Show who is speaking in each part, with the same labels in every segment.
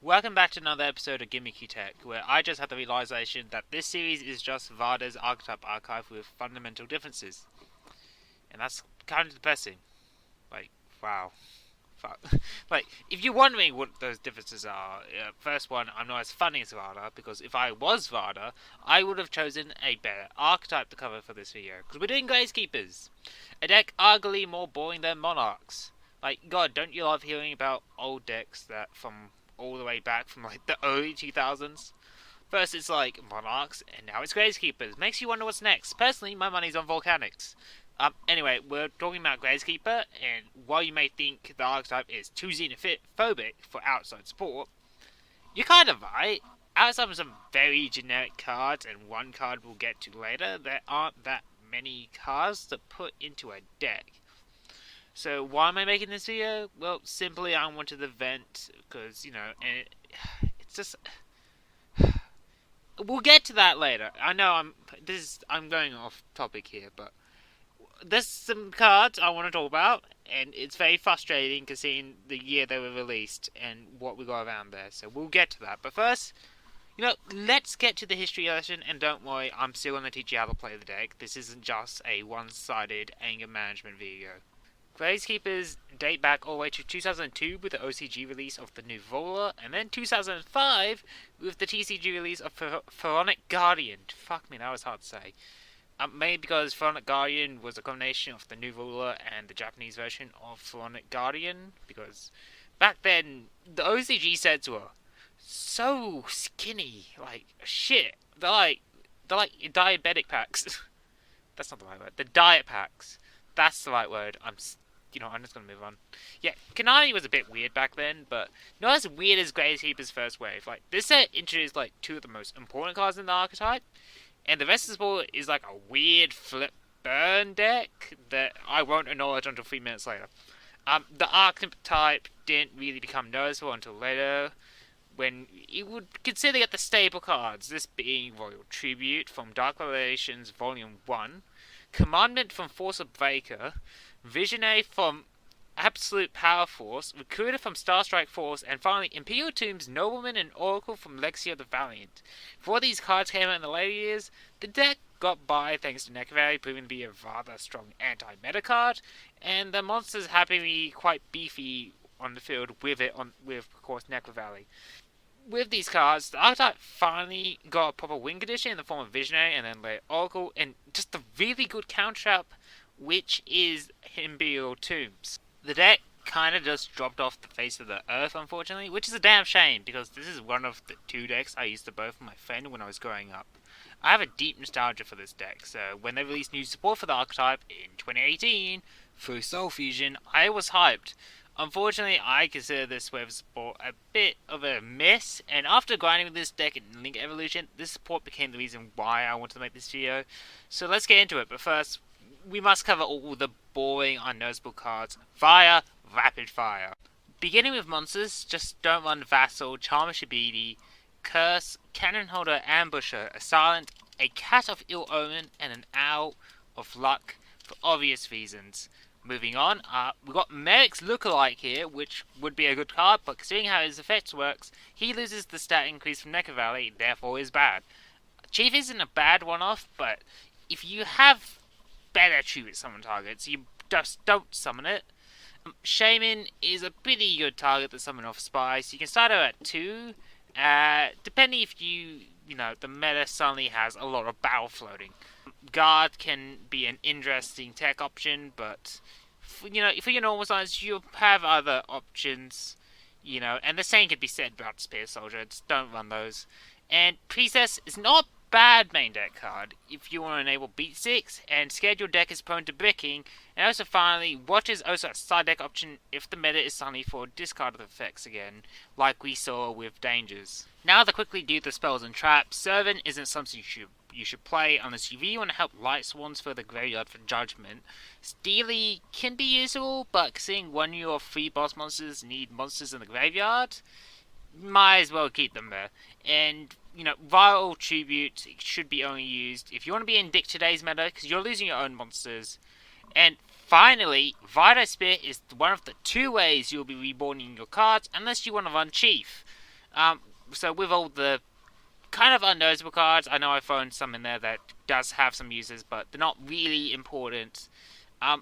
Speaker 1: Welcome back to another episode of Gimmicky Tech, where I just had the realization that this series is just Varda's archetype archive with fundamental differences. And that's kind of depressing. Like, wow. Fuck. Like, if you're wondering what those differences are, first one, I'm not as funny as Varda, because if I was Varda, I would have chosen a better archetype to cover for this video, because we're doing Gravekeepers. A deck arguably more boring than Monarchs. Like, God, don't you love hearing about old decks that from all the way back from like the early 2000s? First it's like Monarchs, and now it's Gravekeepers. Makes you wonder what's next. Personally, my money's on Volcanics. Anyway, we're talking about Gravekeeper, and while you may think the archetype is too xenophobic for outside support, you're kind of right. Outside of some very generic cards, and one card we'll get to later, there aren't that many cards to put into a deck. So why am I making this video? Well, simply I wanted to vent, because, and it's just... We'll get to that later. I know I'm going off topic here, but there's some cards I want to talk about, and it's very frustrating considering the year they were released and what we got around there. So we'll get to that. But first, let's get to the history lesson, and don't worry, I'm still going to teach you how to play the deck. This isn't just a one-sided anger management video. Gravekeepers date back all the way to 2002 with the OCG release of the New Vola, and then 2005 with the TCG release of Pharaonic Guardian. Fuck me, that was hard to say. Mainly because Pharaonic Guardian was a combination of the New Vola and the Japanese version of Pharaonic Guardian, because back then the OCG sets were so skinny, like shit. They're like diabetic packs. That's not the right word. The diet packs. That's the right word. I'm just gonna move on. Yeah, Kanani was a bit weird back then, but not as weird as Gravekeeper's first wave. Like, this set introduced like two of the most important cards in the archetype, and the rest of the sport is like a weird flip burn deck that I won't acknowledge until 3 minutes later. The archetype didn't really become noticeable until later, when you would consider it the staple cards, this being Royal Tribute from Dark Revelations Volume 1, Commandment from Force of Breaker, Visionary from Absolute Power Force, Recruiter from Starstrike Force, and finally Imperial Tombs, Nobleman, and Oracle from Legacy of the Valiant. Before these cards came out in the later years, the deck got by thanks to Necrovalley proving to be a rather strong anti-meta card, and the monsters happened to be quite beefy on the field with of course, Necrovalley. With these cards, the archetype finally got a proper win condition in the form of Visionary and then later Oracle, and just a really good counter-up, which is Imperial Tombs. The deck kind of just dropped off the face of the earth, unfortunately, which is a damn shame, because this is one of the two decks I used to borrow from my friend when I was growing up. I have a deep nostalgia for this deck, so when they released new support for the archetype in 2018, through Soul Fusion, I was hyped. Unfortunately, I consider this wave support a bit of a miss, and after grinding with this deck in Link Evolution, this support became the reason why I wanted to make this video. So let's get into it, but first, we must cover all the boring, unnoticeable cards via rapid fire. Beginning with monsters, just don't run Vassal, Charmer Shabidi, Curse, Cannon Holder, Ambusher, a Silent, a Cat of Ill Omen, and an Owl of Luck for obvious reasons. Moving on, we've got Merrick's Lookalike here, which would be a good card, but considering how his effects works, he loses the stat increase from Necrovalley, therefore is bad. Chief isn't a bad one-off, but if you have better tribute summon targets, you just don't summon it. Shaman is a pretty good target to summon off Spice. You can start her at 2, depending if the meta suddenly has a lot of battle floating. Guard can be an interesting tech option, but for your normal size, you have other options, and the same could be said about Spear Soldier. Just don't run those. And Priestess is not a bad main deck card if you want to enable Beat 6, and schedule deck is prone to bricking, and also finally, Watch is also a side deck option if the meta is suddenly for discarded effects again, like we saw with Dangers. Now to quickly do the spells and traps, Servant isn't something you should play unless you really want to help Light Swans for the graveyard for Judgment. Steely can be useful, but seeing one of your 3 boss monsters need monsters in the graveyard, might as well keep them there. And Viral Tribute should be only used if you want to be in Dick today's meta, because you're losing your own monsters. And finally, Vital Spirit is one of the 2 ways you'll be reborning your cards, unless you want to run Chief. So with all the kind of unnoticeable cards, I know I thrown some in there that does have some uses, but they're not really important.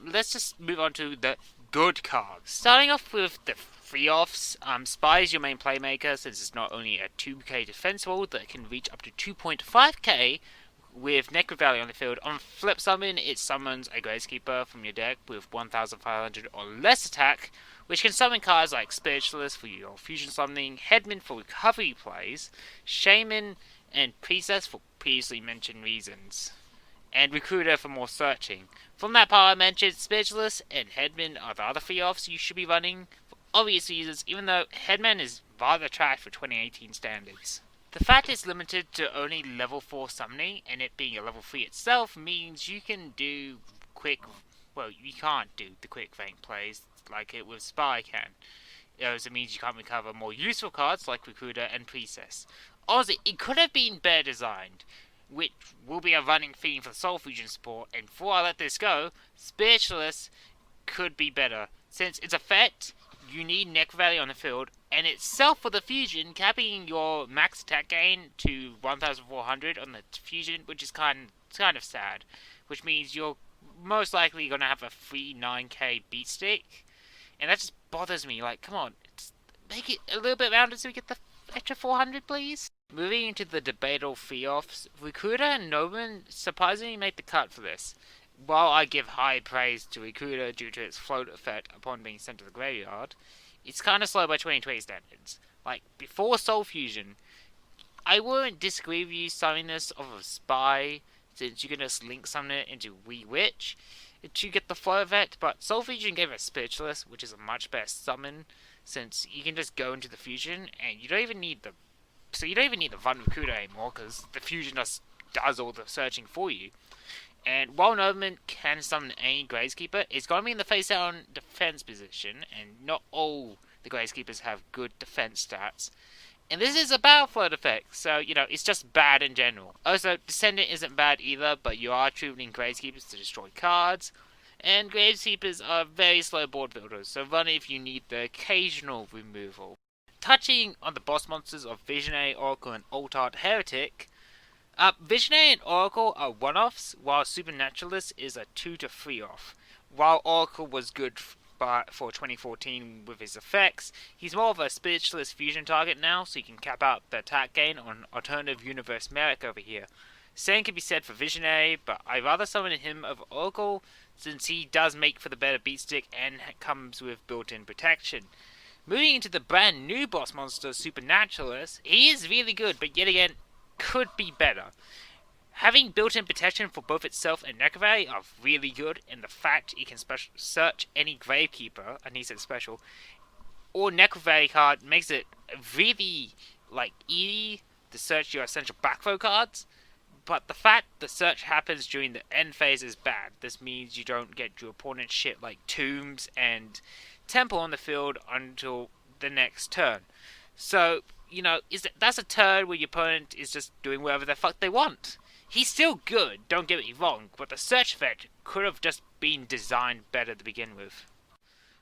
Speaker 1: Let's just move on to the good cards. Starting off with the free offs, Spy is your main playmaker since it's not only a 2k defense roll that can reach up to 2.5k with Necro Valley on the field. On flip summon, it summons a Gravekeeper from your deck with 1500 or less attack, which can summon cards like Spiritualist for your fusion summoning, Headman for recovery plays, Shaman and Priestess for previously mentioned reasons, and Recruiter for more searching. From that part I mentioned, Spiritualist and Headman are the other free offs you should be running for obvious reasons, even though Headman is rather trash for 2018 standards. The fact it's limited to only level 4 summoning, and it being a level 3 itself, means you can do quick... Well, you can't do the quick rank plays like it with Spy can. It means you can't recover more useful cards like Recruiter and Priestess. Honestly, it could have been better designed, which will be a running theme for Soul Fusion support, and before I let this go, Spiritualist could be better. Since its effect, you need Necro Valley on the field, and itself for the fusion, capping your max attack gain to 1400 on the fusion, which is kind of sad. Which means you're most likely going to have a free 9k beat stick, and that just bothers me. Like, come on, make it a little bit rounded so we get the extra 400, please. Moving into the debatable free offs, Recruiter and Nobin surprisingly made the cut for this. While I give high praise to Recruiter due to its float effect upon being sent to the graveyard, it's kind of slow by 2020 standards. Like, before Soul Fusion, I wouldn't disagree with you summoning this of a Spy, since you can just link summon it into Wee Witch to get the flow effect, but Soul Fusion gave it a Spiritualist, which is a much better summon, since you can just go into the fusion, and you don't even need the Run Recruiter anymore, because the fusion just does all the searching for you. And while Nobleman can summon any Gravekeeper, it's going to be in the face-down defense position, and not all the Gravekeepers have good defense stats. And this is a battle float effect, so, it's just bad in general. Also, Descendant isn't bad either, but you are attributing Gravekeepers to destroy cards, and Gravekeepers are very slow board builders, so run it if you need the occasional removal. Touching on the boss monsters of Visionary, Oracle, and Alt-Art Heretic, Visionary and Oracle are one-offs, while Supernaturalist is a 2 to 3 off. While Oracle was good for 2014 with his effects, he's more of a Spiritualist fusion target now, so you can cap out the attack gain on Alternative Universe Merrick over here. Same can be said for Visionary, but I'd rather summon him over Oracle, since he does make for the better beat stick and comes with built-in protection. Moving into the brand new boss monster, Supernaturalist, he is really good, but yet again, could be better. Having built-in protection for both itself and Necro Valley are really good, and the fact it can search any Gravekeeper, and he said special, or Necro Valley card makes it really, easy to search your essential back row cards, but the fact the search happens during the end phase is bad. This means you don't get your opponent's shit like Tombs and Temple on the field until the next turn. So, that's a turn where your opponent is just doing whatever the fuck they want. He's still good, don't get me wrong, but the search effect could have just been designed better to begin with.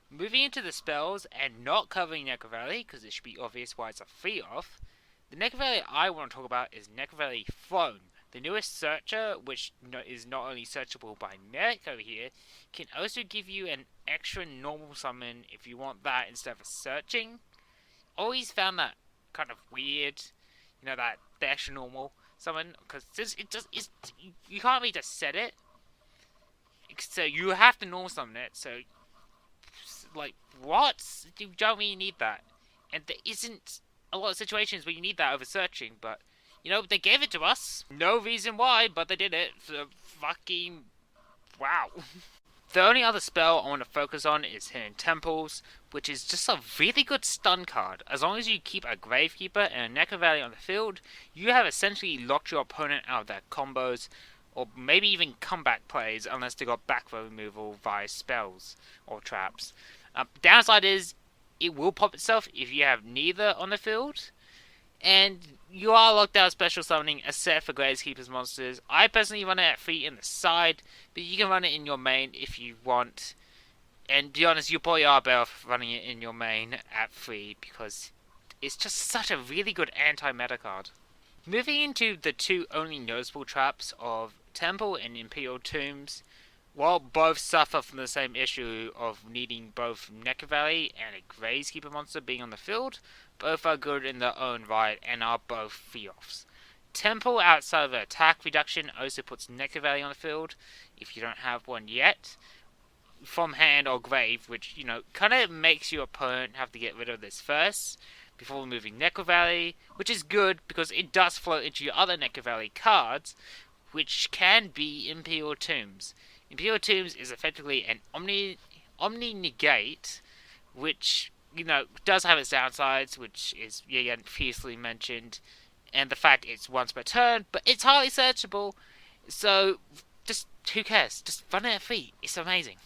Speaker 1: Moving into the spells, and not covering Necro Valley, because it should be obvious why it's a free off, the Necro Valley I want to talk about is Necro Valley Throne. The newest searcher, which is not only searchable by Merrick over here, can also give you an extra normal summon if you want that instead of searching. Always found that kind of weird, that the extra normal summon, because you can't really just set it, so you have to normal summon it, so, what? You don't really need that, and there isn't a lot of situations where you need that over searching, but, they gave it to us, no reason why, but they did it, for fucking, wow. The only other spell I want to focus on is Hidden Temples, which is just a really good stun card. As long as you keep a Gravekeeper and a Necro Valley on the field, you have essentially locked your opponent out of their combos, or maybe even comeback plays, unless they got back row removal via spells or traps. Downside is, it will pop itself if you have neither on the field, and you are locked out of special summoning except for Gravekeeper's monsters. I personally run it at 3 in the side, but you can run it in your main if you want. And to be honest, you probably are better off running it in your main at 3, because is just such a really good anti-meta card. Moving into the two only noticeable traps of Temple and Imperial Tombs, while both suffer from the same issue of needing both Necker Valley and a Gravekeeper monster being on the field, both are good in their own right and are both free-offs. Temple, outside of the attack reduction, also puts Necker Valley on the field, if you don't have one yet, from hand or grave, which, kind of makes your opponent have to get rid of this first, before removing Necker Valley, which is good because it does float into your other Necker Valley cards, which can be Imperial Tombs. Imperial Tombs is effectively an Omni-Negate, which, does have its downsides, which is, again, previously mentioned, and the fact it's once per turn, but it's highly searchable, so just, who cares? Just run it at free. It's amazing.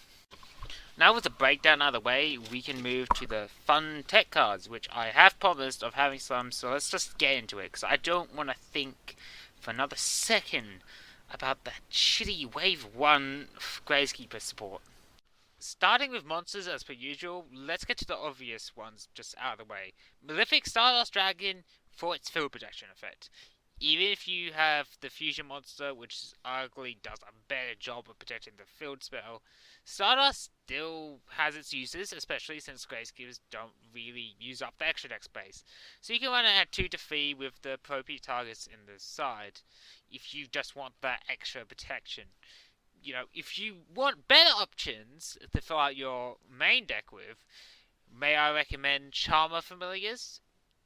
Speaker 1: Now with the breakdown out of the way, we can move to the fun tech cards, which I have promised of having some, so let's just get into it, because I don't want to think for another second about that shitty Wave 1 Gravekeeper support. Starting with monsters as per usual, let's get to the obvious ones just out of the way. Malefic Stardust Dragon for its field protection effect. Even if you have the fusion monster, which arguably does a better job of protecting the field spell, Stardust still has its uses, especially since Gravekeepers don't really use up the extra deck space. So you can run it at 2 to 3 with the appropriate targets in the side, if you just want that extra protection. If you want better options to fill out your main deck with, may I recommend Charmer Familiars?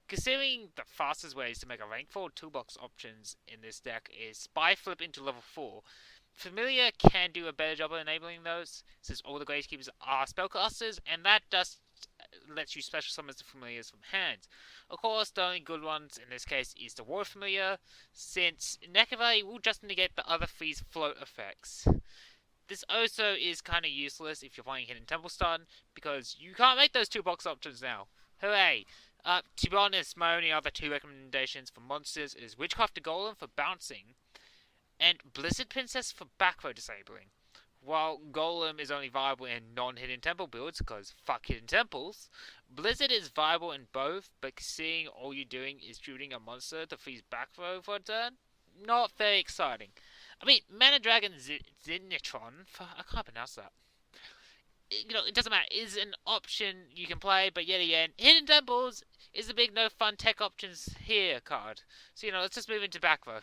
Speaker 1: Considering the fastest ways to make a rank 4 toolbox options in this deck is Spy Flip into level 4, Familiar can do a better job of enabling those, since all the Gravekeepers are spellcasters, and that just lets you special summon the Familiars from hand. Of course, the only good ones in this case is the War Familiar, since Necker Valley will just negate the other 3's float effects. This also is kind of useless if you're playing Hidden Temple Stun, because you can't make those 2 box options now. Hooray! To be honest, my only other 2 recommendations for monsters is Witchcrafter Golem for bouncing, and Blizzard Princess for back row disabling. While Golem is only viable in non-Hidden Temple builds, because fuck Hidden Temples, Blizzard is viable in both, but seeing all you're doing is shooting a monster to freeze back row for a turn, not very exciting. I mean, Mana Dragon Zinitron, I can't pronounce that. It doesn't matter, is an option you can play, but yet again, Hidden Temples is the big no fun tech options here card. So, let's just move into back row.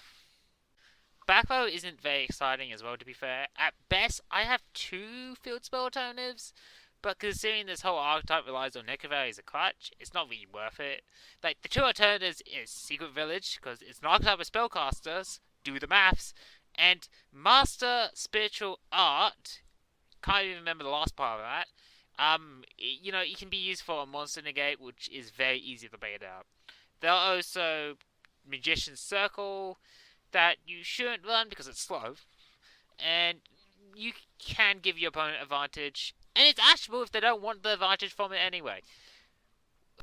Speaker 1: Back row isn't very exciting as well, to be fair. At best, I have 2 field spell alternatives, but considering this whole archetype relies on Necker Valley as a clutch, it's not really worth it. Like, the 2 alternatives is Secret Village, because it's an archetype of spellcasters, do the maths, and Master Spiritual Art, can't even remember the last part of that. It can be used for a monster negate, which is very easy to bait out. There are also Magician's Circle that you shouldn't run because it's slow, and you can give your opponent advantage, and it's actionable if they don't want the advantage from it anyway.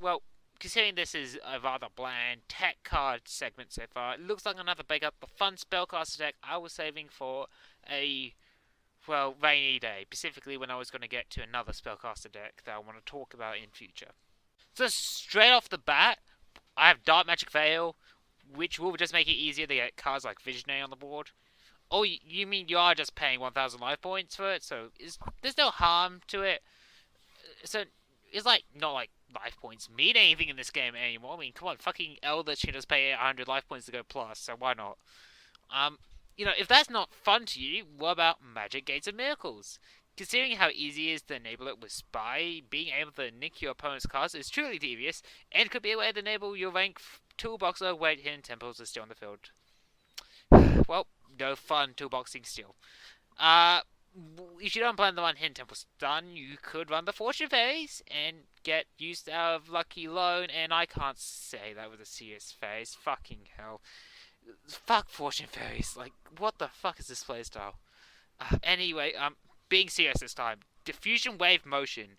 Speaker 1: Well, considering this is a rather bland tech card segment so far, it looks like another big up the fun spellcaster deck I was saving for a rainy day, specifically when I was going to get to another spellcaster deck that I want to talk about in future. So straight off the bat, I have Dark Magic Veil, which will just make it easier to get cards like Visionary on the board. Oh, you mean you are just paying 1,000 life points for it, so there's no harm to it. So it's not like life points mean anything in this game anymore. I mean, come on, fucking Eldritch can just pay 100 life points to go plus, so why not? If that's not fun to you, what about Magic Gates of Miracles? Considering how easy it is to enable it with Spy, being able to nick your opponent's cards is truly devious, and could be a way to enable your rank toolbox or wait Hidden Temples are still on the field. Well, no fun toolboxing still. If you don't plan to run Hidden Temple Stun, you could run the Fortune Phase and get used out of Lucky Loan, and I can't say that with a serious face. Fucking hell. Fuck Fortune Fairies. Like, what the fuck is this playstyle? Anyway, being serious this time. Diffusion Wave Motion,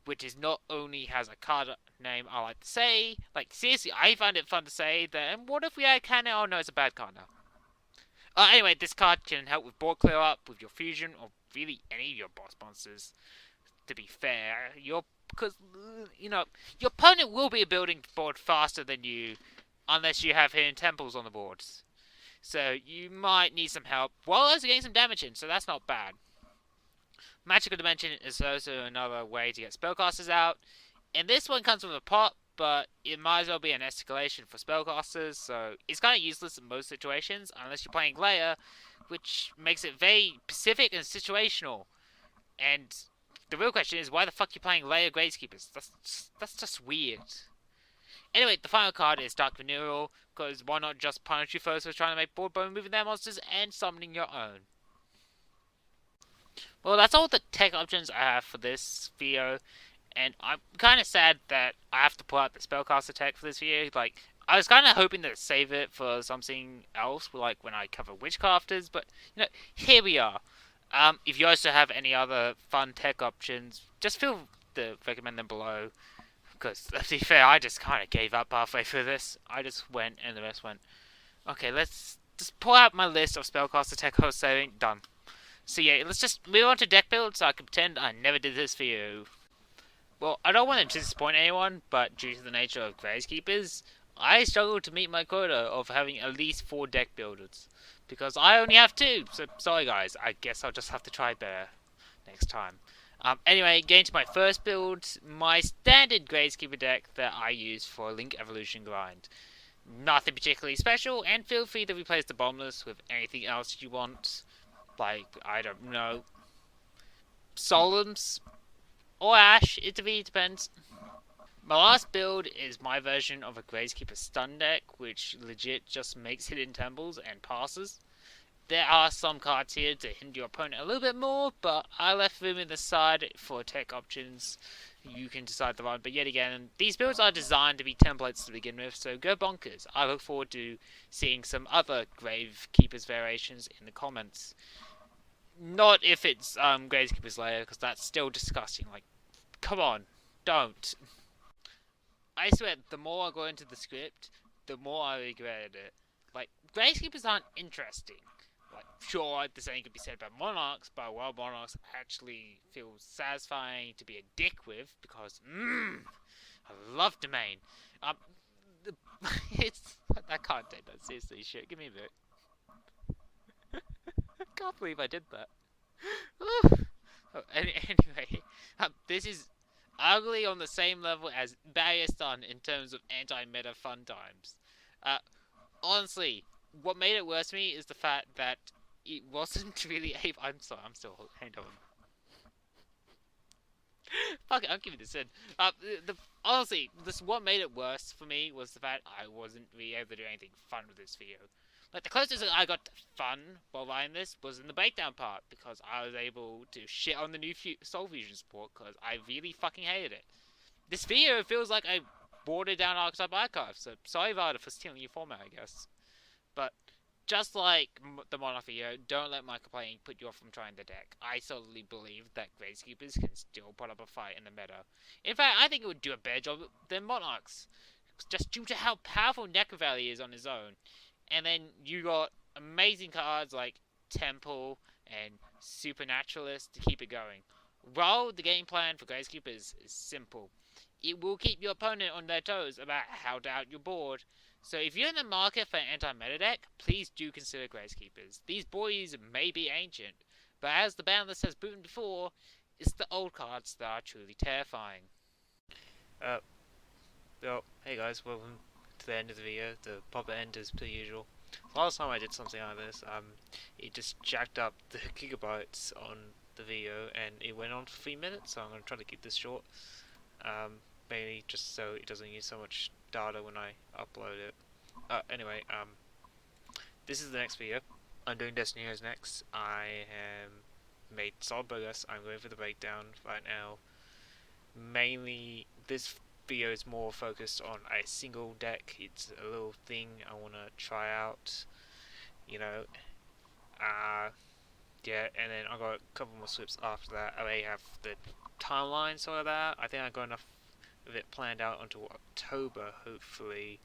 Speaker 1: which is not only has a card name I like to say, like, seriously, I find it fun to say that, and what if we add Cannon? Oh no, it's a bad card now. Anyway, this card can help with board clear up, with your fusion, or really any of your boss monsters. To be fair, your because your opponent will be building board faster than you, unless you have hidden temples on the boards. So you might need some help while also getting some damage in. So that's not bad. Magical Dimension is also another way to get spellcasters out. And this one comes with a pot, but it might as well be an escalation for spellcasters, so it's kind of useless in most situations, unless you're playing Leia, which makes it very specific and situational. And the real question is, why the fuck are you playing Leia Gravekeepers? That's just weird. Anyway, the final card is Dark Venereal, because why not just punish your foes for trying to make board bone moving their monsters and summoning your own? Well, that's all the tech options I have for this video. And I'm kind of sad that I have to pull out the spellcaster tech for this video. Like, I was kind of hoping to save it for something else, like when I cover witchcrafters. But here we are. If you also have any other fun tech options, just feel to recommend them below. Because to be fair, I just kind of gave up halfway through this. I just went, and the rest went. Okay, let's just pull out my list of spellcaster tech I was saving. Done. So yeah, let's just move on to deck build, so I can pretend I never did this for you. Well, I don't want to disappoint anyone, but due to the nature of Gravekeepers, I struggle to meet my quota of having at least 4 deck builders. Because I only have 2, so sorry guys, I guess I'll just have to try better next time. Anyway, getting to my first build, my standard Gravekeeper deck that I use for Link Evolution grind. Nothing particularly special, and feel free to replace the Bombless with anything else you want. Like, I don't know, Solemns? Or Ash, it really depends. My last build is my version of a Gravekeeper stun deck, which legit just makes hidden temples and passes. There are some cards here to hinder your opponent a little bit more, but I left room in the side for tech options. You can decide the one, but yet again, these builds are designed to be templates to begin with, so go bonkers. I look forward to seeing some other Gravekeepers variations in the comments. Not if it's Gravekeeper's Lair, because that's still disgusting. Like, come on, don't. I swear, the more I go into the script, the more I regretted it. Like, Gravekeepers aren't interesting. Like, sure, the same could be said about Monarchs, but well, Monarchs actually feel satisfying to be a dick with, because, I love Domain. I can't take that seriously, shit, give me a bit. I can't believe I did that. Anyway, this is ugly on the same level as Barrier Stun in terms of anti-meta fun times. Honestly, what made it worse for me is the fact that it wasn't really able. I'm sorry, I'm still. Hang on. Fuck it, I'm giving this in. Honestly, what made it worse for me was the fact I wasn't really able to do anything fun with this video. Like, the closest I got to fun while writing this was in the breakdown part, because I was able to shit on the new Soul Fusion support, because I really fucking hated it. This video feels like I watered down Archetype Archive, so sorry Vada for stealing your format, I guess. But, just like the Monarch video, don't let my complaining put you off from trying the deck. I solidly believe that Gravekeepers can still put up a fight in the meta. In fact, I think it would do a better job than Monarchs, just due to how powerful Necrovalley is on his own. And then you got amazing cards like Temple and Supernaturalist to keep it going. Well, the game plan for Gravekeepers is simple. It will keep your opponent on their toes about how to out your board. So if you're in the market for an anti-meta deck, please do consider Gravekeepers. These boys may be ancient, but as the ban list has proven before, it's the old cards that are truly terrifying. Well, hey guys, welcome to the end of the video, the proper end as per usual. Last time I did something like this, it just jacked up the gigabytes on the video and it went on for 3 minutes, so I'm going to try to keep this short. Mainly just so it doesn't use so much data when I upload it. Anyway, this is the next video. I'm doing Destiny Heroes next. I have made solid progress. I'm going for the breakdown right now. Mainly, this video is more focused on a single deck. It's a little thing I want to try out, yeah, and then I got a couple more slips after that. I may have the timeline sort of that. I think I got enough of it planned out until October, hopefully,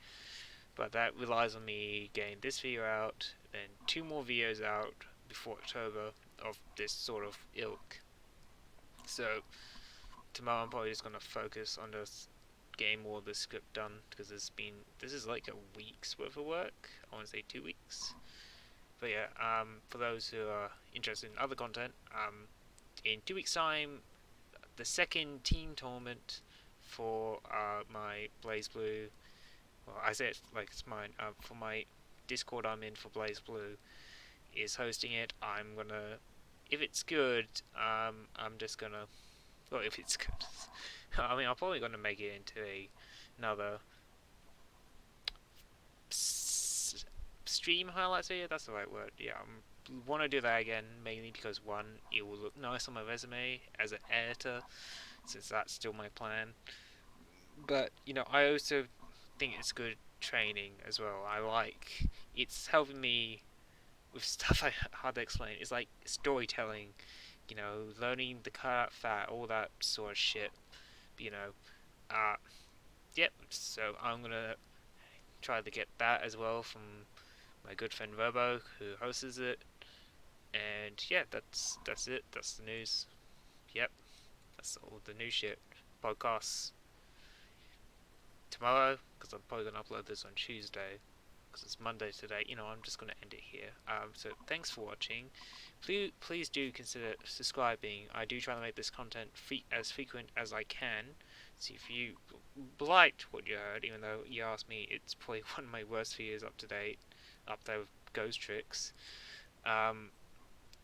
Speaker 1: but that relies on me getting this video out, then 2 more videos out before October of this sort of ilk. So tomorrow I'm probably just gonna focus on this getting more of the script done because this is like a week's worth of work. I want to say 2 weeks. But yeah, for those who are interested in other content, in 2 weeks' time, the second team tournament for my Blaze Blue. Well, I say it like it's mine. For my Discord I'm in for Blaze Blue is hosting it. I'm gonna, if it's good, I'm just gonna. Well, if it's good, I mean, I'm probably gonna make it into another stream highlights video. That's the right word. Yeah, I want to do that again mainly because one, it will look nice on my resume as an editor, since that's still my plan. But I also think it's good training as well. It's helping me with stuff I hard to explain. It's like storytelling, learning the cut fat, all that sort of shit. You know, uh, yep. So I'm gonna try to get that as well from my good friend Robo, who hosts it. And yeah, that's it. That's the news. Yep, that's all the new shit. Podcasts tomorrow because I'm probably gonna upload this on Tuesday because it's Monday today. I'm just gonna end it here. So thanks for watching. Please do consider subscribing. I do try to make this content as frequent as I can. So if you liked what you heard, even though you asked me, it's probably one of my worst videos up to date, up there with Ghost Tricks.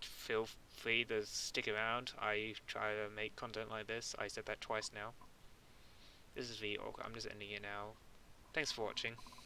Speaker 1: Feel free to stick around. I try to make content like this. I said that twice now. This is the I'm just ending it now. Thanks for watching.